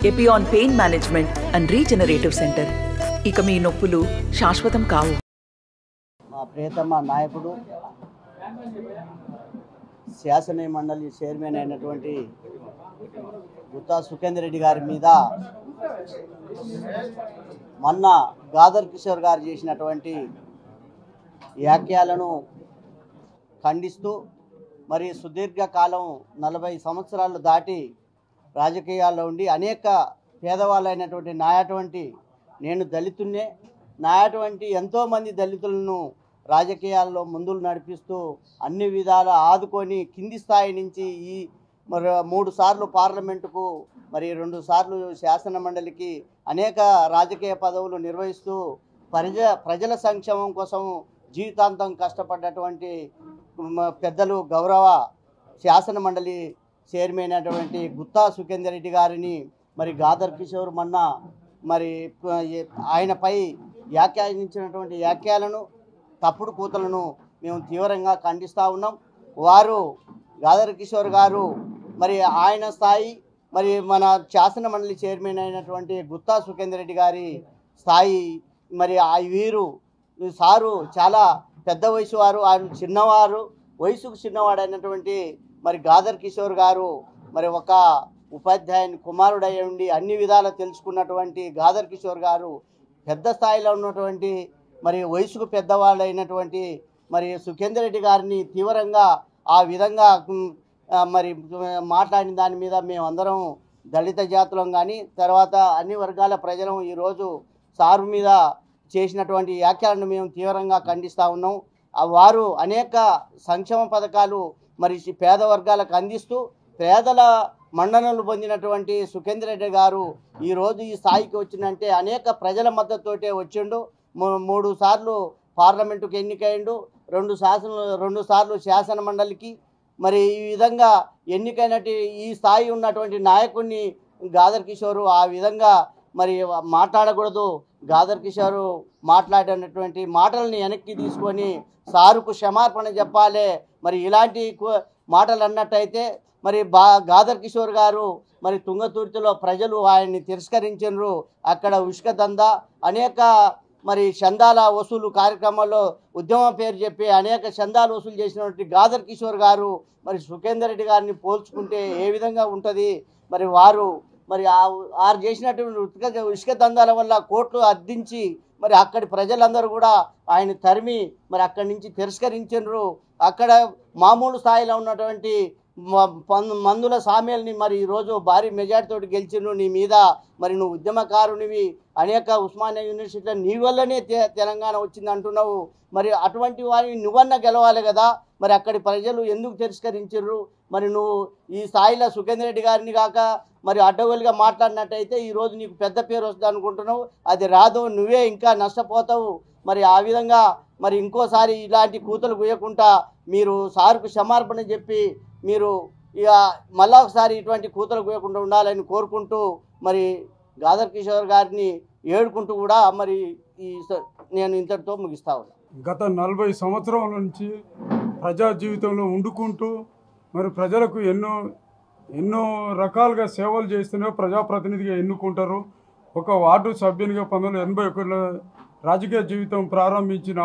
Epione pain management and regenerative centre. ఇక మీ నొప్పులు శాశ్వతం కావు. మా ప్రియతమ నాయకుడు శాసన మండలి చైర్మన్ అయినటువంటి గుత్తా సుఖేందర్ రెడ్డి గారి మీద మొన్న గాదర్ కిషోర్ గారు చేసినటువంటి వ్యాఖ్యలను ఖండిస్తూ మరి సుదీర్ఘకాలం 40 సంవత్సరాలు దాటి రాజకీయాల్లో ఉండి అనేక పేదవాళ్ళైనటువంటి నాయటువంటి నేను దళితున్నే, నాయటువంటి ఎంతోమంది దళితులను రాజకీయాల్లో ముందుకు నడిపిస్తూ అన్ని విధాల ఆదుకొని కింది స్థాయి నుంచి ఈ మరి 3 సార్లు పార్లమెంటుకు మరి 2 సార్లు శాసన మండలికి అనేక రాజకీయ పదవులు నిర్వహిస్తూ ప్రజల సంక్షేమం కోసం జీవితాంతం కష్టపడ్డటువంటి పెద్దలు గౌరవ శాసన మండలి చైర్మన్ అయినటువంటి గుత్తా సుఖేందర్ రెడ్డి గారిని మరి గాదర్ కిషోర్ మొన్న మరి ఆయనపై వ్యాఖ్యానించినటువంటి వ్యాఖ్యలను తప్పుడు కూతలను మేము తీవ్రంగా ఖండిస్తూ ఉన్నాం. వారు గాదర్ కిషోర్ గారు మరి ఆయన స్థాయి మరి మన శాసన మండలి చైర్మన్ అయినటువంటి గుత్తా సుఖేందర్ రెడ్డి గారి స్థాయి మరి వీరు సారు చాలా పెద్ద వయసు వారు, ఆయన చిన్నవారు, వయసుకు చిన్నవాడైనటువంటి మరి గాదర్ కిషోర్ గారు మరి ఒక ఉపాధ్యాయుని కుమారుడై ఉండి అన్ని విధాలు తెలుసుకున్నటువంటి గాదర్ కిషోర్ గారు పెద్ద స్థాయిలో ఉన్నటువంటి మరి వయసుకు పెద్దవాళ్ళైనటువంటి మరి సుఖేందర్ రెడ్డి గారిని తీవ్రంగా ఆ విధంగా మరి మాట్లాడిన దాని మీద మేమందరం దళిత జాతులం కానీ తర్వాత అన్ని వర్గాల ప్రజలం ఈరోజు సారు మీద చేసినటువంటి వ్యాఖ్యలను మేము తీవ్రంగా ఖండిస్తూ ఉన్నాం. వారు అనేక సంక్షేమ పథకాలు మరి పేద వర్గాలకు అందిస్తూ పేదల మన్ననలు పొందినటువంటి సుఖేందర్ రెడ్డి గారు ఈరోజు ఈ స్థాయికి వచ్చిందంటే అనేక ప్రజల మద్దతుతోటే వచ్చిండు. 3 సార్లు పార్లమెంటుకు ఎన్నికైండు, 2 సార్లు శాసన మండలికి మరి ఈ విధంగా ఎన్నికైనట్టు ఈ స్థాయి ఉన్నటువంటి నాయకుడిని గాదర్ కిషోర్ ఆ విధంగా మరి మాట్లాడకూడదు. గాదర్ కిషోర్ మాట్లాడినటువంటి మాటల్ని వెనక్కి తీసుకొని సారుకు క్షమాపణ చెప్పాలి. మరి ఇలాంటి మాటలు అన్నట్టయితే మరి గాదర్ కిషోర్ గారు మరి తుంగతుర్తిలో ప్రజలు ఆయన్ని తిరస్కరించారు. అక్కడ ఉష్క దందా అనేక మరి చందాల వసూలు కార్యక్రమాల్లో ఉద్యమం పేరు చెప్పి అనేక చందాలు వసూలు చేసినటువంటి గాదర్ కిషోర్ గారు మరి సుఖేందర్ రెడ్డి గారిని పోల్చుకుంటే ఏ విధంగా ఉంటుంది? మరి వారు చేసినటువంటి ఇసుక దందాల వల్ల కోట్లు అద్దించి మరి అక్కడి ప్రజలందరూ కూడా ఆయన తరిమి మరి అక్కడి నుంచి తిరస్కరించారు. అక్కడ మామూలు స్థాయిలో ఉన్నటువంటి మందుల సామ్యాల్ని మరి ఈరోజు భారీ మెజార్టీతో గెలిచిండ్రు. నీ మీద మరి నువ్వు ఉద్యమకారునివి, అనేక ఉస్మానియా యూనివర్సిటీలో నీ వల్లనే తెలంగాణ వచ్చింది అంటున్నావు. మరి అటువంటి వారిని నువ్వన్నా గెలవాలి కదా. మరి అక్కడి ప్రజలు ఎందుకు తిరస్కరించారు? మరి నువ్వు ఈ స్థాయిలో సుఖేందర్ రెడ్డి గారిని కాక మరి అడ్డగోలుగా మాట్లాడినట్టయితే ఈరోజు నీకు పెద్ద పేరు వస్తుంది అనుకుంటున్నావు, అది రాదు, నువ్వే ఇంకా నష్టపోతావు. మరి ఆ విధంగా మరి ఇంకోసారి ఇలాంటి కూతలు కూయకుండా మీరు సారుకు క్షమాపణ చెప్పి మీరు ఇక మళ్ళా ఒకసారి ఇటువంటి కూతలు కూయకుండా ఉండాలని కోరుకుంటూ మరి గాదర్ కిషోర్ గారిని ఏడుకుంటూ కూడా మరి నేను ఇంతటితో ముగిస్తా ఉన్నాను. గత 40 సంవత్సరాల నుంచి ప్రజా జీవితంలో ఉండుకుంటూ మరి ప్రజలకు ఎన్నో రకాలుగా సేవలు చేస్తూనే ప్రజాప్రతినిధిగా ఎన్నుకుంటారు. ఒక వార్డు సభ్యునిగా 1981లో రాజకీయ జీవితం ప్రారంభించిన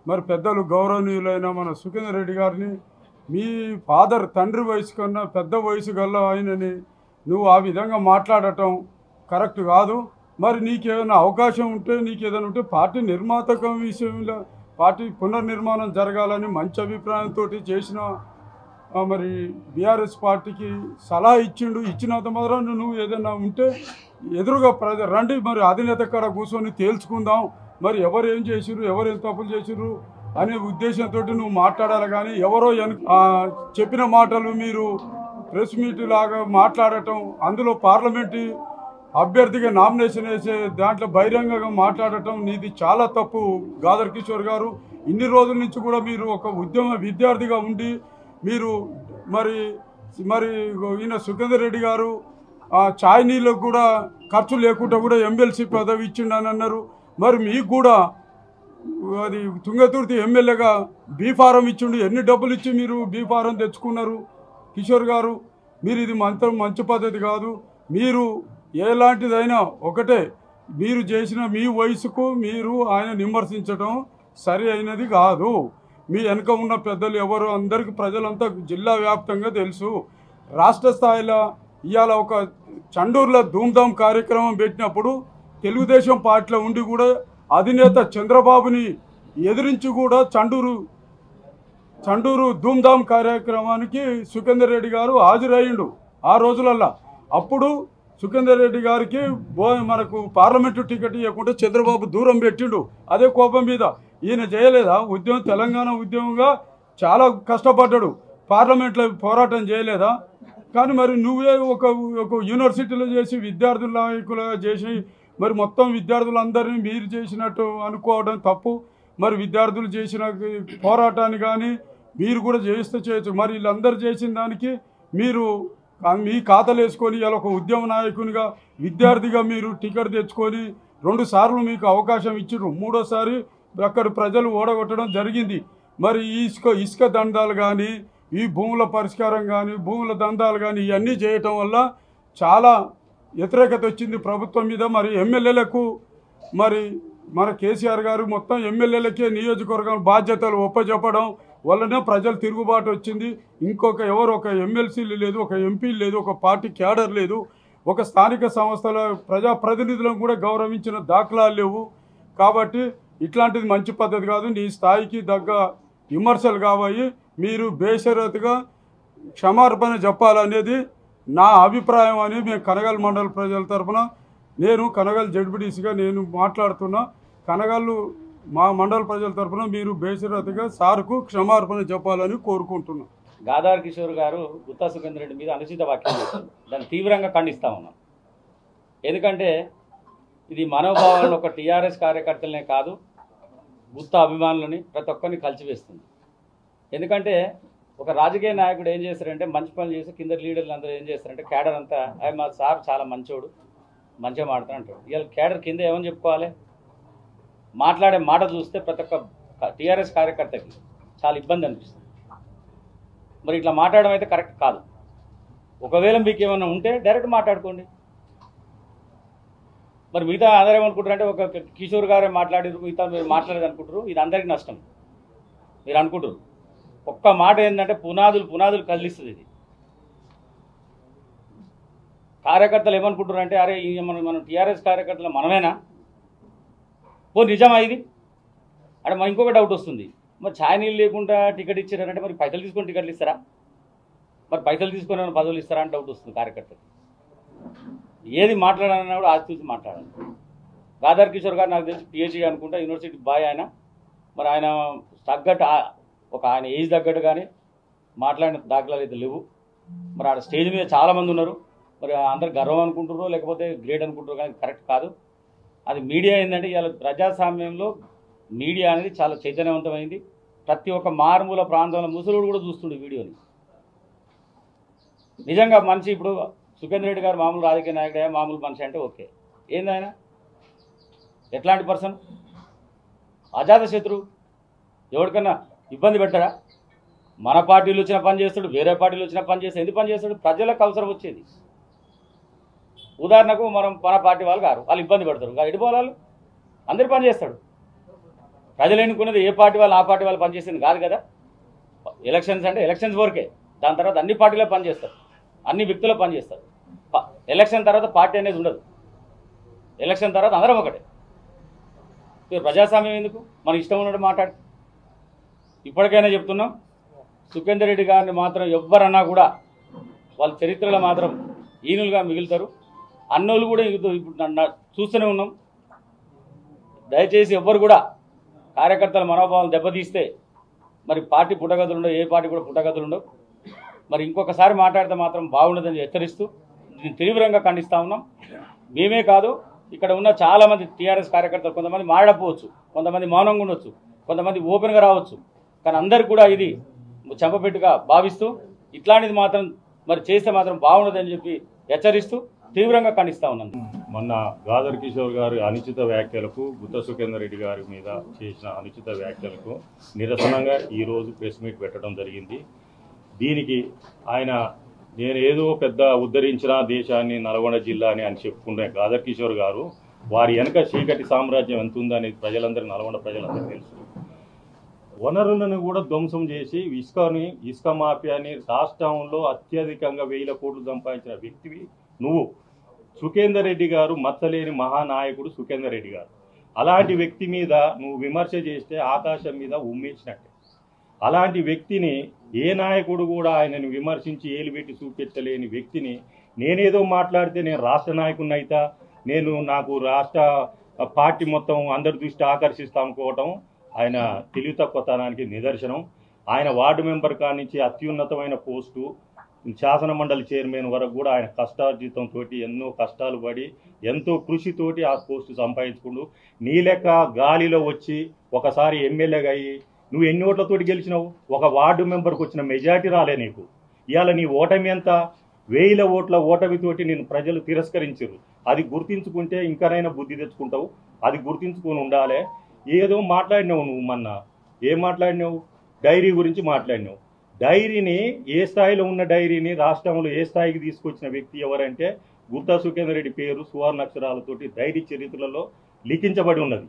మరి పెద్దలు గౌరవనీయులైన మన సుఖేందర్ రెడ్డి గారిని మీ ఫాదర్ తండ్రి వయసు కన్నా పెద్ద వయసు గల ఆయనని నువ్వు ఆ విధంగా మాట్లాడటం కరెక్ట్ కాదు. మరి నీకేమైనా అవకాశం ఉంటే నీకేదైనా ఉంటే పార్టీ నిర్మాతకం విషయంలో పార్టీ పునర్నిర్మాణం జరగాలని మంచి అభిప్రాయంతో చేసిన మరి బీఆర్ఎస్ పార్టీకి సలహా ఇచ్చినంత మాత్రం నువ్వు ఏదైనా ఉంటే ఎదురుగా రండి, మరి అధినేత కాడ కూర్చొని తేల్చుకుందాం, మరి ఎవరు ఏం చేసిర్రు, ఎవరు ఏం తప్పులు చేసిర్రు అనే ఉద్దేశంతో నువ్వు మాట్లాడాలి. కానీ ఎవరో చెప్పిన మాటలు మీరు ప్రెస్ మీట్ లాగా మాట్లాడటం, అందులో పార్లమెంటు అభ్యర్థిగా నామినేషన్ వేసే దాంట్లో బహిరంగంగా మాట్లాడటం నీది చాలా తప్పు. గాదర్ కిషోర్ గారు ఇన్ని రోజుల నుంచి కూడా మీరు ఒక ఉద్యమ విద్యార్థిగా ఉండి మీరు మరి ఈయన సుఖేందర్ రెడ్డి గారు ఛాయ్ నీళ్ళకు కూడా ఖర్చు లేకుండా కూడా ఎమ్మెల్సీ పదవి ఇచ్చిండని అన్నారు. మరి మీకు కూడా అది తుంగతుర్తి ఎమ్మెల్యేగా బీ ఫారం ఇచ్చిండు, ఎన్ని డబ్బులు ఇచ్చి మీరు బీ ఫారం తెచ్చుకున్నారు కిషోర్ గారు? మీరు ఇది మంచి పద్ధతి కాదు. మీరు ఎలాంటిదైనా ఒకటే, మీరు చేసిన మీ వయసుకు మీరు ఆయన విమర్శించడం సరి అయినది కాదు. మీ వెనక ఉన్న పెద్దలు ఎవరు అందరికీ ప్రజలంతా జిల్లా వ్యాప్తంగా తెలుసు. రాష్ట్ర స్థాయిలో ఇవాళ ఒక చండూరులో ధూమ్ధామ్ కార్యక్రమం పెట్టినప్పుడు తెలుగుదేశం పార్టీలో ఉండి కూడా అధినేత చంద్రబాబుని ఎదిరించి కూడా చండూరు ధూమ్ధామ్ కార్యక్రమానికి సుఖేందర్ రెడ్డి గారు హాజరయ్యిండు ఆ రోజులల్లో. అప్పుడు సుఖేందర్ రెడ్డి గారికి మనకు పార్లమెంటు టికెట్ ఇవ్వకుండా చంద్రబాబు దూరం పెట్టిండు. అదే కోపం మీద ఈయన చేయలేదా ఉద్యమం? తెలంగాణ ఉద్యమంగా చాలా కష్టపడ్డాడు, పార్లమెంట్లో పోరాటం చేయలేదా? కానీ మరి నువ్వే ఒక యూనివర్సిటీలో చేసి విద్యార్థుల నాయకులుగా చేసి మరి మొత్తం విద్యార్థులందరినీ మీరు చేసినట్టు అనుకోవడం తప్పు. మరి విద్యార్థులు చేసిన పోరాటాన్ని కానీ మీరు కూడా చేస్తే చేయొచ్చు. మరి వీళ్ళందరూ చేసిన దానికి మీరు మీ ఖాతాలు వేసుకొని ఇలా ఒక ఉద్యమ నాయకునిగా విద్యార్థిగా మీరు టికెట్ తెచ్చుకొని 2 సార్లు మీకు అవకాశం ఇచ్చారు. 3వసారి అక్కడ ప్రజలు ఓడగొట్టడం జరిగింది. మరి ఇసుక దందాలు కానీ ఈ భూముల పరిష్కారం కానీ భూముల దందాలు కానీ ఇవన్నీ చేయటం వల్ల చాలా వ్యతిరేకత వచ్చింది ప్రభుత్వం మీద. మరి ఎమ్మెల్యేలకు మరి మన కేసీఆర్ గారు మొత్తం ఎమ్మెల్యేలకే నియోజకవర్గం బాధ్యతలు ఒప్పచెప్పడం వల్లనే ప్రజలు తిరుగుబాటు వచ్చింది. ఒక ఎమ్మెల్సీలు లేదు, ఒక ఎంపీలు లేదు, ఒక పార్టీ క్యాడర్ లేదు, ఒక స్థానిక సంస్థల ప్రజాప్రతినిధులను కూడా గౌరవించిన దాఖలాలు లేవు. కాబట్టి ఇట్లాంటిది మంచి పద్ధతి కాదు. నీ స్థాయికి తగ్గ విమర్శలు కావాలి. మీరు బేషరతుగా క్షమార్పణ చెప్పాలనేది నా అభిప్రాయం అని మేము కనగల్ మండల ప్రజల తరఫున, నేను కనగల్ జడ్పీటీసీగా నేను మాట్లాడుతున్నా. కనగల్లు మా మండల ప్రజల తరఫున మీరు బేషరతుగా సార్కు క్షమార్పణ చెప్పాలని కోరుకుంటున్నాం. గాదార్ కిషోర్ గారు గుత్తా సుఖేందర్ రెడ్డి మీద అనుచిత వ్యాఖ్యలు చేశారు. దాన్ని తీవ్రంగా ఖండిస్తా ఉన్నాం. ఎందుకంటే ఇది మనోభావాలను ఒక టీఆర్ఎస్ కార్యకర్తలనే కాదు, గుత్తా అభిమానులని ప్రతి ఒక్కరిని కలిసివేస్తుంది. ఎందుకంటే ఒక రాజకీయ నాయకుడు ఏం చేస్తారంటే మంచి పనులు చేసి కింద లీడర్లు అందరూ ఏం చేస్తారంటే క్యాడర్ అంతా మా సార్ చాలా మంచోడు, మంచిగా మాట్లాడుతూ అంటాడు. ఇవాళ క్యాడర్ కింద ఏమని చెప్పుకోవాలి? మాట్లాడే మాట చూస్తే ప్రతి ఒక్క టీఆర్ఎస్ కార్యకర్తకి చాలా ఇబ్బంది అనిపిస్తుంది. మరి ఇట్లా మాట్లాడడం అయితే కరెక్ట్ కాదు. ఒకవేళ మీకు ఏమైనా ఉంటే డైరెక్ట్ మాట్లాడుకోండి. మరి మిగతా అందరూ ఏమనుకుంటారంటే ఒక కిషోర్ గారే మాట్లాడారు, మిగతా మీరు మాట్లాడేది అనుకుంటారు. ఇది అందరికీ నష్టం మీరు అనుకుంటారు. ఒక్క మాట ఏంటంటే పునాదులు కదిలిస్తుంది. ఇది కార్యకర్తలు ఏమనుకుంటారు అంటే అరే మనం టీఆర్ఎస్ కార్యకర్తలు మనమేనా? నిజమా ఇది? అంటే మరి ఇంకొక డౌట్ వస్తుంది, మరి ఛాయ్ నీళ్ళు లేకుండా టికెట్ ఇచ్చారంటే మరి పైసలు తీసుకొని టికెట్లు ఇస్తారా? మరి పైసలు తీసుకొని పదవులు ఇస్తారా అని డౌట్ వస్తుంది కార్యకర్తలు. ఏది మాట్లాడాలన్నా కూడా ఆది చూసి మాట్లాడాలి. గాదార్ కిషోర్ గారు నాకు తెలిసి పిహెచ్డీ అనుకుంటా, యూనివర్సిటీ బాయ్ ఆయన. మరి ఆయన తగ్గట్టు ఆయన ఏజ్ తగ్గట్టు కానీ మాట్లాడిన దాఖలాలు అయితే లేవు. మరి ఆడ స్టేజ్ మీద చాలామంది ఉన్నారు. మరి అందరు గర్వం అనుకుంటారో లేకపోతే గ్రేట్ అనుకుంటారో కానీ కరెక్ట్ కాదు. అది మీడియా ఏంటంటే ఇవాళ ప్రజాస్వామ్యంలో మీడియా అనేది చాలా చైతన్యవంతమైంది. ప్రతి ఒక్క మారుమూల ప్రాంతంలో ముసలుడు కూడా చూస్తుండే వీడియోని. నిజంగా మనిషి ఇప్పుడు సుఖేందర్ రెడ్డి గారు మామూలు రాజకీయ నాయకుడే, మామూలు మనిషి అంటే ఓకే. ఏంది ఆయన? ఎట్లాంటి పర్సన్? అజాత శత్రువు. ఎవరికన్నా ఇబ్బంది పెట్టాడా? మన పార్టీలు వచ్చిన పని చేస్తాడు, వేరే పార్టీలు వచ్చిన పని చేస్తాడు. ఎందుకు పని చేస్తాడు? ప్రజలకు అవసరం వచ్చేది. ఉదాహరణకు మన పార్టీ వాళ్ళు గారు వాళ్ళు ఇబ్బంది పడతారు, ఎడిపోవాలి అందరు పని చేస్తాడు. ప్రజలు ఎన్నుకున్నది ఏ పార్టీ వాళ్ళు ఆ పార్టీ వాళ్ళు పనిచేసింది కాదు కదా. ఎలక్షన్స్ అంటే ఎలక్షన్స్ వరకే. దాని తర్వాత అన్ని పార్టీలో పనిచేస్తారు, అన్ని వ్యక్తులు పనిచేస్తారు. ఎలక్షన్ తర్వాత పార్టీ అనేది ఉండదు. ఎలక్షన్ తర్వాత అందరం ఒకటే. ప్రజాస్వామ్యం ఎందుకు? మన ఇష్టం ఉన్నట్టు మాట్లాడు. ఇప్పటికైనా చెప్తున్నాం, సుఖేందర్ రెడ్డి గారిని మాత్రం ఎవ్వరన్నా కూడా వాళ్ళ చరిత్రలో మాత్రం ఈనులుగా మిగులుతారు. అన్నోళ్ళు కూడా ఇప్పుడు చూస్తూనే ఉన్నాం. దయచేసి ఎవ్వరు కూడా కార్యకర్తల మనోభావాలు దెబ్బతీస్తే మరి పార్టీ పుట్టగతులు ఉండవు, ఏ పార్టీ కూడా పుట్టగతులు ఉండవు. మరి ఇంకొకసారి మాట్లాడితే మాత్రం బాగుండదని హెచ్చరిస్తూ దీన్ని తీవ్రంగా ఖండిస్తూ ఉన్నాం. మేమే కాదు, ఇక్కడ ఉన్న చాలామంది టీఆర్ఎస్ కార్యకర్తలు కొంతమంది మాట్లాడకపోవచ్చు, కొంతమంది మౌనంగా ఉండొచ్చు, కొంతమంది ఓపెన్గా రావచ్చు. కానీ అందరికి కూడా ఇది చెంపపెట్టుగా భావిస్తూ ఇట్లాంటిది మాత్రం మరి చేస్తే మాత్రం బాగుండదని చెప్పి హెచ్చరిస్తూ తీవ్రంగా ఖండిస్తూ ఉన్నాను. మొన్న గాదర్ కిషోర్ గారి అనుచిత వ్యాఖ్యలకు, గుత్తా సుఖేందర్ రెడ్డి గారి మీద చేసిన అనుచిత వ్యాఖ్యలకు నిరసనగా ఈరోజు ప్రెస్ మీట్ పెట్టడం జరిగింది. దీనికి ఆయన నేను ఏదో పెద్ద ఉద్ధరించిన దేశాన్ని నల్గొండ జిల్లాని అని చెప్పుకుంటే గాదర్ కిషోర్ గారు వారి వెనక చీకటి సామ్రాజ్యం ఎంత ఉందనేది ప్రజలందరూ నల్గొండ ప్రజలందరూ తెలుసు. వనరులను కూడా ధ్వంసం చేసి ఇసుక మాఫియాని రాష్ట్రంలో అత్యధికంగా 1000 కోట్లు సంపాదించిన వ్యక్తివి నువ్వు. సుఖేందర్ రెడ్డి గారు మచ్చలేని మహానాయకుడు సుఖేందర్ రెడ్డి గారు. అలాంటి వ్యక్తి మీద నువ్వు విమర్శ చేస్తే ఆకాశం మీద ఉమ్మేసినట్టే. అలాంటి వ్యక్తిని ఏ నాయకుడు కూడా ఆయనను విమర్శించి ఏలుబెట్టి చూపించలేని వ్యక్తిని నేనేదో మాట్లాడితే నేను రాష్ట్ర నాయకుడిని అయితా, నాకు రాష్ట్ర పార్టీ మొత్తం అందరి దృష్టి ఆకర్షిస్తామనుకోవటం ఆయన తెలివి తక్కువతనానికి నిదర్శనం. ఆయన వార్డు మెంబర్ కానించి అత్యున్నతమైన పోస్టు శాసన మండలి చైర్మన్ వరకు కూడా ఆయన కష్టార్జితంతో ఎన్నో కష్టాలు పడి ఎంతో కృషితోటి ఆ పోస్టు సంపాదించుకుంటూ నీ లెక్క గాలిలో వచ్చి ఒకసారి ఎమ్మెల్యేగా అయ్యి నువ్వు ఎన్ని ఓట్లతోటి గెలిచినావు? ఒక వార్డు మెంబర్కి వచ్చిన మెజార్టీ రాలే నీకు. ఇవాళ నీ ఓటమి ఎంత? 1000 ఓట్ల ఓటమితోటి నేను ప్రజలు తిరస్కరించారు. అది గుర్తించుకుంటే ఇంకనైనా బుద్ధి తెచ్చుకుంటావు. అది గుర్తించుకొని ఉండాలి. ఏదో మాట్లాడినావు నువ్వు మొన్న. ఏం మాట్లాడినావు? డైరీ గురించి మాట్లాడినావు. డైరీని ఏ స్థాయిలో ఉన్న డైరీని రాష్ట్రంలో ఏ స్థాయికి తీసుకొచ్చిన వ్యక్తి ఎవరంటే గుత్తా సుఖేందర్ రెడ్డి పేరు సువర్ణాక్షరాలతోటి డైరీ చరిత్రలో లిఖించబడి ఉన్నది.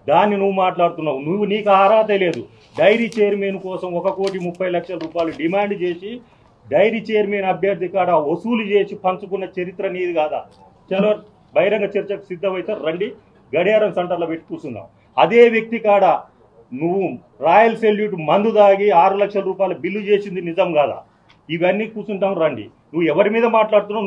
దాన్ని నువ్వు మాట్లాడుతున్నావు. నీకు అర్హత లేదు. డైరీ చైర్మన్ కోసం 1,30,00,000 రూపాయలు డిమాండ్ చేసి డైరీ చైర్మన్ అభ్యర్థి కాడ వసూలు చేసి పంచుకున్న చరిత్ర నీది కాదా? చలో బహిరంగ చర్చకు సిద్ధమైతే రండి, గడియారం సెంటర్లో పెట్టి కూర్చుందాం. అదే వ్యక్తి కాడ నువ్వు రాయల్ సెల్యూట్ మందు దాగి 6 లక్షల రూపాయలు బిల్లు చేసింది నిజం కాదా? ఇవన్నీ కూర్చుంటాం రండి. నువ్వు ఎవరి మీద మాట్లాడుతున్నావు?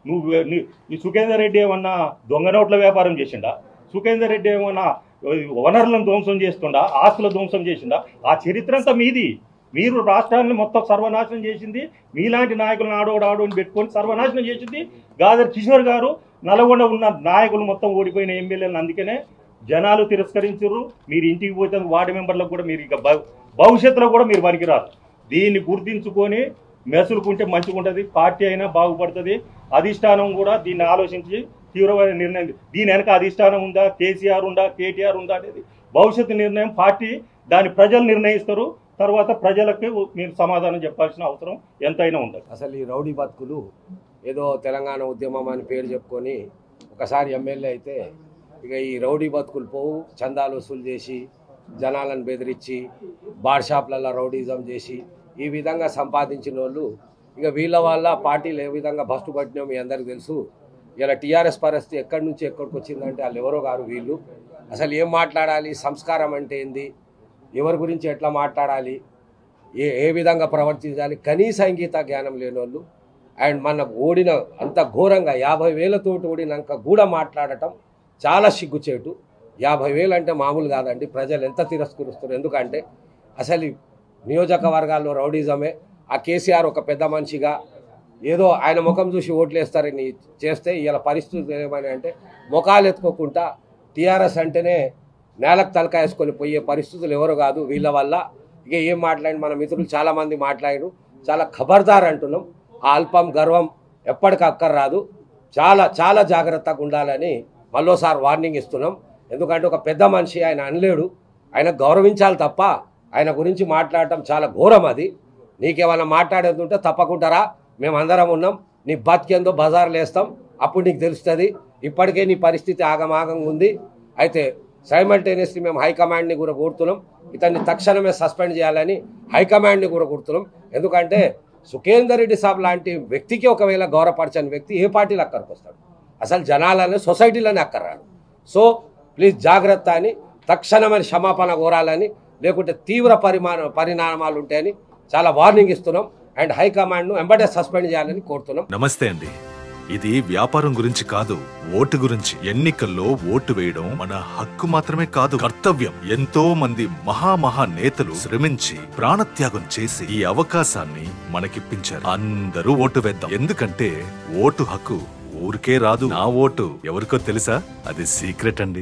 నువ్వు సుఖేందర్ రెడ్డి ఏమన్నా దొంగ నోట్ల వ్యాపారం చేసిండా? సుఖేందర్ రెడ్డి ఏమన్నా వనరులను ధ్వంసం చేస్తుండా? ఆస్తుల ధ్వంసం చేసిండా? ఆ చరిత్ర అంతా మీది. మీరు రాష్ట్రాన్ని మొత్తం సర్వనాశనం చేసింది మీలాంటి నాయకులను ఆడోని పెట్టుకొని సర్వనాశనం చేసింది గాదర్ కిషోర్ గారు. నల్గొండ ఉన్న నాయకులు మొత్తం ఓడిపోయిన ఎమ్మెల్యేలను అందుకనే జనాలు తిరస్కరించారు. మీరు ఇంటికి పోతే వార్డు మెంబర్లకు కూడా మీరు ఇక భవిష్యత్తులో కూడా మీరు పనికిరారు. దీన్ని గుర్తించుకొని మెసులుకుంటే మంచిగా ఉంటుంది. పార్టీ అయినా బాగుపడుతుంది. అధిష్టానం కూడా దీన్ని ఆలోచించి తీవ్రమైన నిర్ణయం. దీని వెనక అధిష్టానం ఉందా, కేసీఆర్ ఉందా, కేటీఆర్ ఉందా అనేది భవిష్యత్తు నిర్ణయం పార్టీ దాన్ని ప్రజలు నిర్ణయిస్తారు. తర్వాత ప్రజలకు మీరు సమాధానం చెప్పాల్సిన అవసరం ఎంతైనా ఉంటుంది. అసలు ఈ రౌడీ బతుకులు ఏదో తెలంగాణ ఉద్యమం అని పేరు చెప్పుకొని ఒకసారి ఎమ్మెల్యే అయితే ఇక ఈ రౌడీ బతుకులు పోవు. చందాలు వసూలు చేసి జనాలను బెదిరించి బార్ షాప్లలో రౌడీజం చేసి ఈ విధంగా సంపాదించిన వాళ్ళు ఇక వీళ్ళ వల్ల పార్టీలు ఏ విధంగా బస్టు పట్టినామో మీ అందరికీ తెలుసు. ఇలా టీఆర్ఎస్ పరిస్థితి ఎక్కడి నుంచి ఎక్కడికి వచ్చిందంటే వాళ్ళు ఎవరో గారు వీళ్ళు. అసలు ఏం మాట్లాడాలి, సంస్కారం అంటే ఏంది, ఎవరి గురించి ఎట్లా మాట్లాడాలి, ఏ విధంగా ప్రవర్తించాలి, కనీస ఇంగిత జ్ఞానం లేని వాళ్ళు. అండ్ మన ఓడిన అంత ఘోరంగా 50,000 ఓడినాక కూడా మాట్లాడటం చాలా సిగ్గుచేటు. 50,000 అంటే మామూలు కాదండి. ప్రజలు ఎంత తిరస్కరిస్తారు. ఎందుకంటే అసలు నియోజకవర్గాల్లో రౌడీజమే. ఆ కేసీఆర్ ఒక పెద్ద మనిషిగా ఏదో ఆయన ముఖం చూసి ఓట్లు వేస్తారని చేస్తే ఇలా పరిస్థితులు ఏమని అంటే ముఖాలు ఎత్తుకోకుండా టీఆర్ఎస్ అంటేనే నేలకు తలకాయేసుకొని పోయే పరిస్థితులు ఎవరు కాదు వీళ్ళ వల్ల. ఇక ఏం మాట్లాడి మన మిత్రులు చాలామంది మాట్లాడారు. చాలా ఖబర్దార్ అంటున్నాం. ఆ అల్పం గర్వం ఎప్పటికీ అక్కర్రాదు. చాలా చాలా జాగ్రత్తగా ఉండాలని మళ్ళోసారి వార్నింగ్ ఇస్తున్నాం. ఎందుకంటే ఒక పెద్ద మనిషి, ఆయన అనలేడు, ఆయన గౌరవించాలి తప్ప ఆయన గురించి మాట్లాడటం చాలా ఘోరం. అది నీకేమైనా మాట్లాడేది ఉంటే తప్పకుండా రా, మేమందరం ఉన్నాం. నీ బతికేందో బజార్లు వేస్తాం, అప్పుడు నీకు తెలుస్తుంది. ఇప్పటికే నీ పరిస్థితి ఆగమాగంగా ఉంది. అయితే సైమల్టేనియస్లీ మేము హైకమాండ్ని కూడా కోరుతున్నాం, ఇతన్ని తక్షణమే సస్పెండ్ చేయాలని హైకమాండ్ని కూడా కోరుతున్నాం. ఎందుకంటే సుఖేందర్ రెడ్డి సాబ్ లాంటి వ్యక్తికి ఒకవేళ గౌరవపరచని వ్యక్తి ఏ పార్టీలో అక్కడికి వస్తాడు? అసలు జనాలని సొసైటీలోనే అక్కర్రాడు. సో ప్లీజ్ జాగ్రత్త అని తక్షణమైన క్షమాపణ కోరాలని, లేకుంటే తీవ్ర పరిణామాలు ఉంటాయని చాలా వార్నింగ్ ఇస్తున్నాం. అండ్ హైకమాండ్ను వెంబడే సస్పెండ్ చేయాలని కోరుతున్నాం. నమస్తే అండి. ఇది వ్యాపారం గురించి కాదు, ఓటు గురించి. ఎన్నికల్లో ఓటు వేయడం మన హక్కు మాత్రమే కాదు, కర్తవ్యం. ఎంతో మంది మహా నేతలు శ్రమించి ప్రాణత్యాగం చేసి ఈ అవకాశాన్ని మనకిప్పించారు. అందరూ ఓటు వేద్దాం. ఎందుకంటే ఓటు హక్కు ఊరికే రాదు. నా ఓటు ఎవరికో తెలుసా? అది సీక్రెట్ అండి.